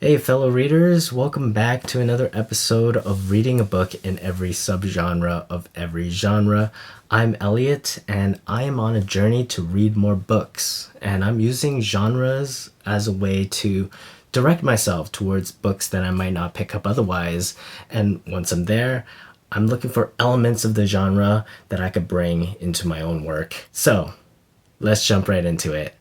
Hey, fellow readers, welcome back to another episode of Reading a Book in Every Subgenre of Every Genre. I'm Elliot, and I am on a journey to read more books, and I'm using genres as a way to direct myself towards books that I might not pick up otherwise. And once I'm there, I'm looking for elements of the genre that I could bring into my own work. So, let's jump right into it.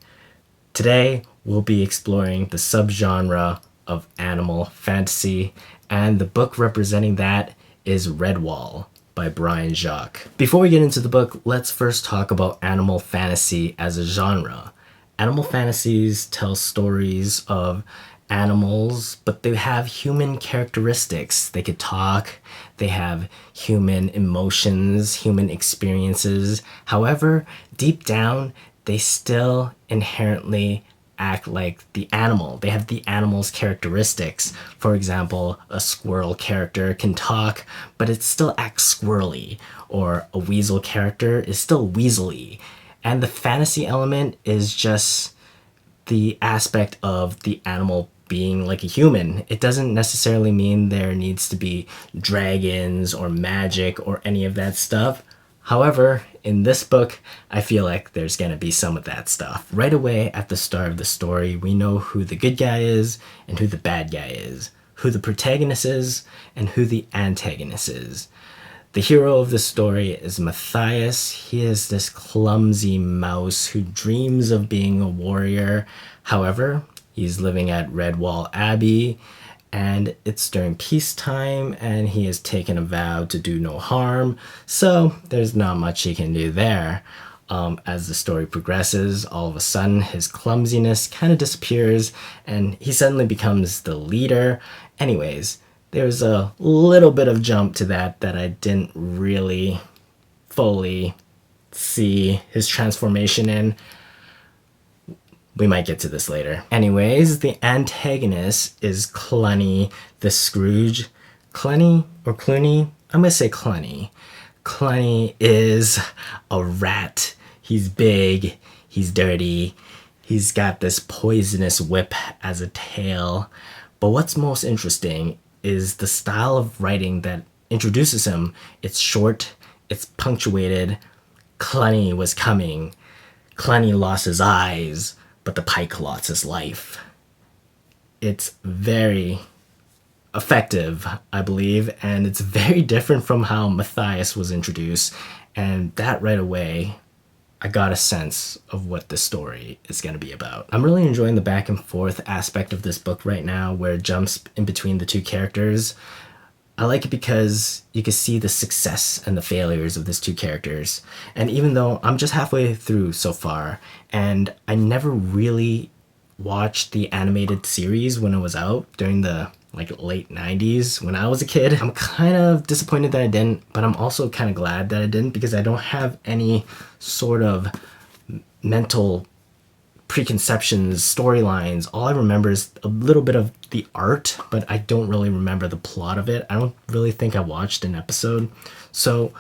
Today, we'll be exploring the subgenre of animal fantasy, and the book representing that is Redwall by Brian Jacques. Before we get into the book, let's first talk about animal fantasy as a genre. Animal fantasies tell stories of animals, but they have human characteristics. They could talk, they have human emotions, human experiences. However, deep down, they still inherently act like the animal. They have the animal's characteristics. For example, a squirrel character can talk, but it still acts squirrely, or a weasel character is still weaselly. And the fantasy element is just the aspect of the animal being like a human. It doesn't necessarily mean there needs to be dragons or magic or any of that stuff. However, in this book, I feel like there's gonna be some of that stuff. Right away at the start of the story, we know who the good guy is and who the bad guy is, who the protagonist is and who the antagonist is. The hero of the story is Matthias. He is this clumsy mouse who dreams of being a warrior. However, he's living at Redwall Abbey, and it's during peacetime, and he has taken a vow to do no harm, so there's not much he can do there. As the story progresses, all of a sudden his clumsiness kind of disappears, and he suddenly becomes the leader. Anyways, there's a little bit of jump to that I didn't really fully see his transformation in. We might get to this later. Anyways, the antagonist is Cluny the Scrooge. Cluny or Clooney? I'm gonna say Cluny. Cluny is a rat. He's big, he's dirty, he's got this poisonous whip as a tail. But what's most interesting is the style of writing that introduces him. It's short, it's punctuated. Cluny was coming. Cluny lost his eyes, but the pike lost his life. It's very effective, I believe, and it's very different from how Matthias was introduced. And that right away, I got a sense of what the story is going to be about. I'm really enjoying the back and forth aspect of this book right now, where it jumps in between the two characters. I like it because you can see the success and the failures of these two characters. And even though I'm just halfway through so far, and I never really watched the animated series when it was out during the late 90s when I was a kid, I'm kind of disappointed that I didn't, but I'm also kind of glad that I didn't because I don't have any sort of mental preconceptions, storylines. All I remember is a little bit of the art, but I don't really remember the plot of it. I don't really think I watched an episode. So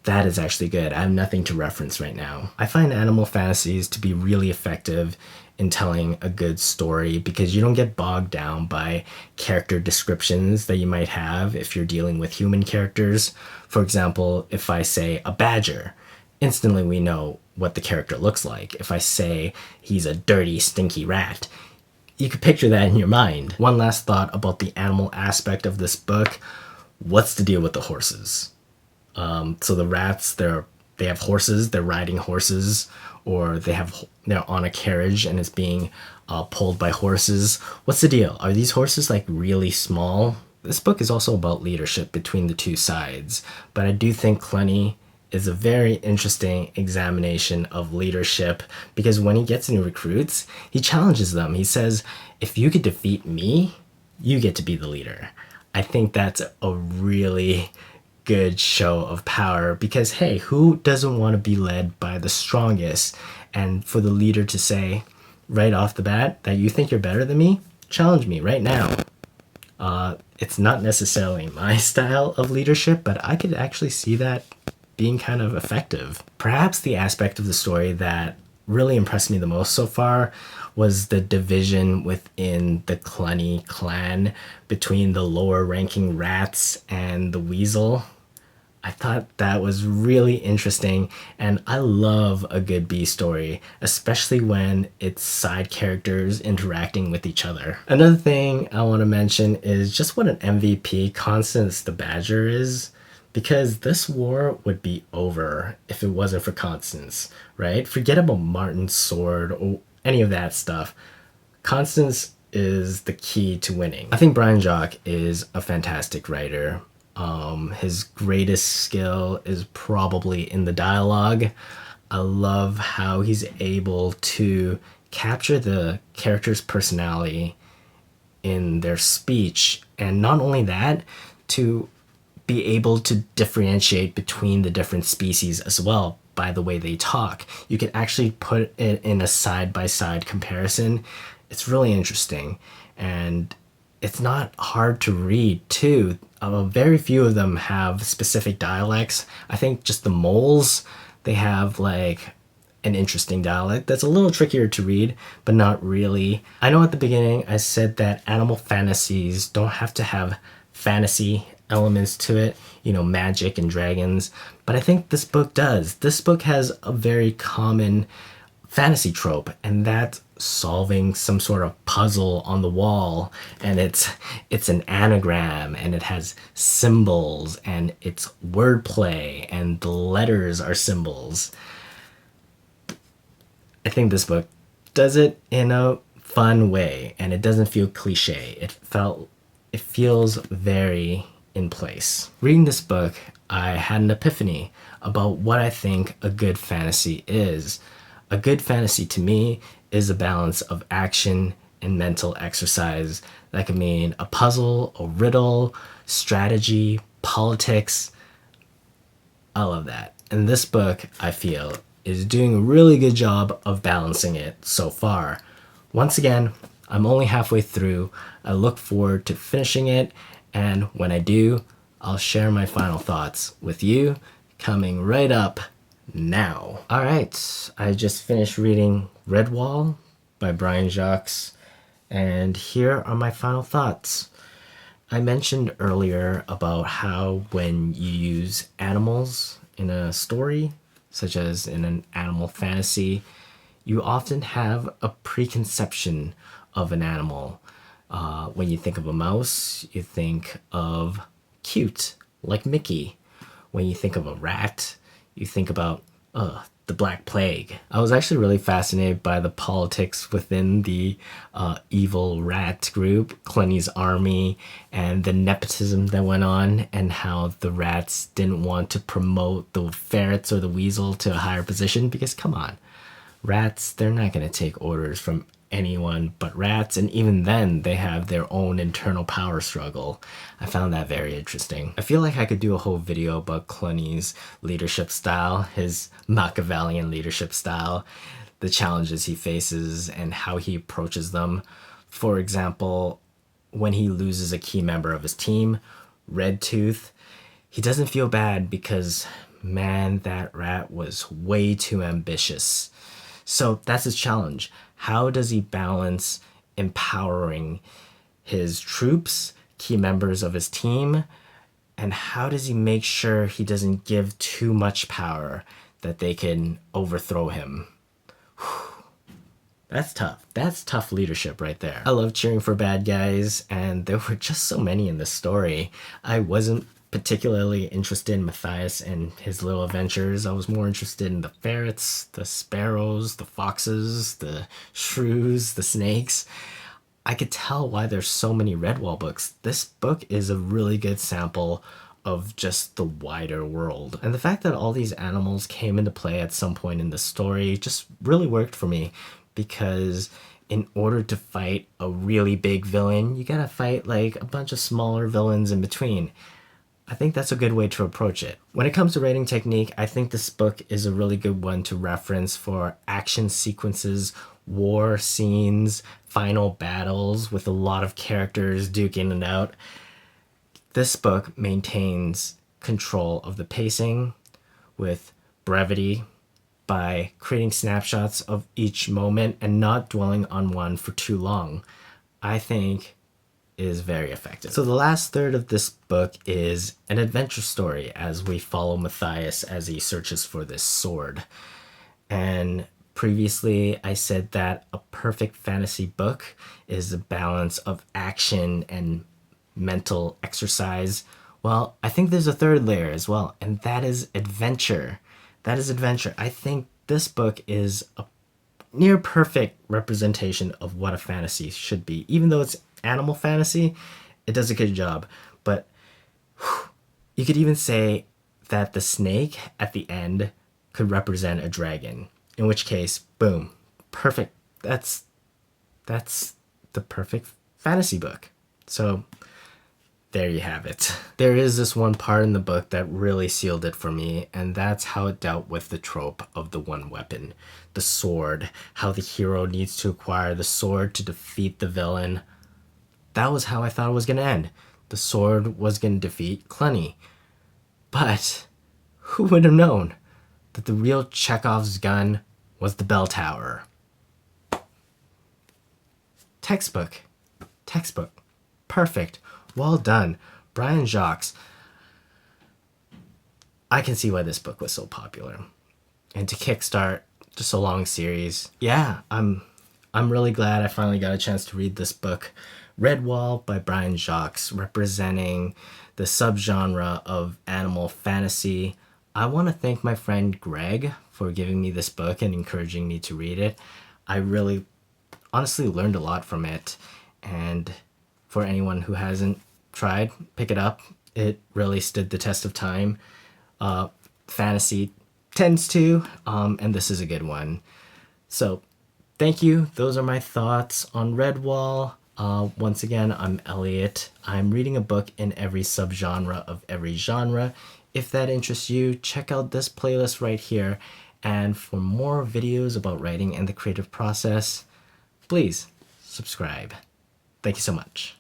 that is actually good. I have nothing to reference right now. I find animal fantasies to be really effective in telling a good story because you don't get bogged down by character descriptions that you might have if you're dealing with human characters. For example, if I say a badger, instantly we know what the character looks like. If I say he's a dirty, stinky rat, you could picture that in your mind. One last thought about the animal aspect of this book. What's the deal with the horses? So the rats, they have horses, they're riding horses, or they're on a carriage and it's being pulled by horses. What's the deal? Are these horses really small? This book is also about leadership between the two sides, but I do think Cluny is a very interesting examination of leadership because when he gets new recruits, he challenges them. He says, if you could defeat me, you get to be the leader. I think that's a really good show of power because, hey, who doesn't want to be led by the strongest? And for the leader to say right off the bat that you think you're better than me, challenge me right now. It's not necessarily my style of leadership, but I could actually see that being kind of effective. Perhaps the aspect of the story that really impressed me the most so far was the division within the Cluny clan between the lower ranking rats and the weasel. I thought that was really interesting, and I love a good B story, especially when it's side characters interacting with each other. Another thing I want to mention is just what an MVP Constance the Badger is, because this war would be over if it wasn't for Constance, right? Forget about Martin's sword or any of that stuff. Constance is the key to winning. I think Brian Jacques is a fantastic writer. His greatest skill is probably in the dialogue. I love how he's able to capture the character's personality in their speech, and not only that, to be able to differentiate between the different species as well by the way they talk. You can actually put it in a side-by-side comparison. It's really interesting, and it's not hard to read too. Very few of them have specific dialects. I think just the moles, they have like an interesting dialect that's a little trickier to read, but not really. I know at the beginning I said that animal fantasies don't have to have fantasy elements to it, you know, magic and dragons, but I think this book does. This book has a very common fantasy trope, and that's solving some sort of puzzle on the wall, and it's an anagram, and it has symbols, and it's wordplay, and the letters are symbols. I think this book does it in a fun way, and it doesn't feel cliche. It feels very in place. Reading this book, I had an epiphany about what I think a good fantasy is. A good fantasy to me is a balance of action and mental exercise. That could mean a puzzle, a riddle, strategy, politics. I love that. And this book, I feel, is doing a really good job of balancing it so far. Once again, I'm only halfway through. I look forward to finishing it, and when I do, I'll share my final thoughts with you coming right up now. All right, I just finished reading Redwall by Brian Jacques, and here are my final thoughts. I mentioned earlier about how when you use animals in a story, such as in an animal fantasy, you often have a preconception of an animal. When you think of a mouse, you think of cute, like Mickey. When you think of a rat, you think about the Black Plague. I was actually really fascinated by the politics within the evil rat group, Clenny's army, and the nepotism that went on, and how the rats didn't want to promote the ferrets or the weasel to a higher position, because come on, rats, they're not going to take orders from anyone but rats, and even then they have their own internal power struggle. I found that very interesting. I feel like I could do a whole video about Clooney's leadership style, his Machiavellian leadership style, the challenges he faces and how he approaches them. For example, when he loses a key member of his team, Redtooth, he doesn't feel bad because, man, that rat was way too ambitious. So that's his challenge. How does he balance empowering his troops, key members of his team, and how does he make sure he doesn't give too much power that they can overthrow him? Whew. That's tough. That's tough leadership right there. I love cheering for bad guys, and there were just so many in this story. I wasn't particularly interested in Matthias and his little adventures. I was more interested in the ferrets, the sparrows, the foxes, the shrews, the snakes. I could tell why there's so many Redwall books. This book is a really good sample of just the wider world. And the fact that all these animals came into play at some point in the story just really worked for me, because in order to fight a really big villain, you gotta fight like a bunch of smaller villains in between. I think that's a good way to approach it. When it comes to writing technique, I think this book is a really good one to reference for action sequences, war scenes, final battles with a lot of characters duking it out. This book maintains control of the pacing with brevity, by creating snapshots of each moment and not dwelling on one for too long, I think is very effective. So the last third of this book is an adventure story as we follow Matthias as he searches for this sword. And previously I said that a perfect fantasy book is a balance of action and mental exercise. Well, I think there's a third layer as well, and that is adventure. That is adventure. I think this book is a near perfect representation of what a fantasy should be. Even though it's animal fantasy, it does a good job. But you could even say that the snake at the end could represent a dragon. In which case, boom, perfect. That's the perfect fantasy book. So there you have it. There is this one part in the book that really sealed it for me, and that's how it dealt with the trope of the one weapon, the sword, how the hero needs to acquire the sword to defeat the villain. That was how I thought it was going to end. The sword was going to defeat Clenny. But who would have known that the real Chekhov's gun was the bell tower? Textbook. Perfect. Well done. Brian Jacques. I can see why this book was so popular. And to kickstart just a long series, yeah, I'm really glad I finally got a chance to read this book. Redwall by Brian Jacques, representing the subgenre of animal fantasy. I want to thank my friend Greg for giving me this book and encouraging me to read it. I really honestly learned a lot from it, and for anyone who hasn't tried, pick it up. It really stood the test of time. Fantasy tends to, and this is a good one. So thank you. Those are my thoughts on Redwall. Once again, I'm Elliot. I'm reading a book in every subgenre of every genre. If that interests you, check out this playlist right here. And for more videos about writing and the creative process, please subscribe. Thank you so much.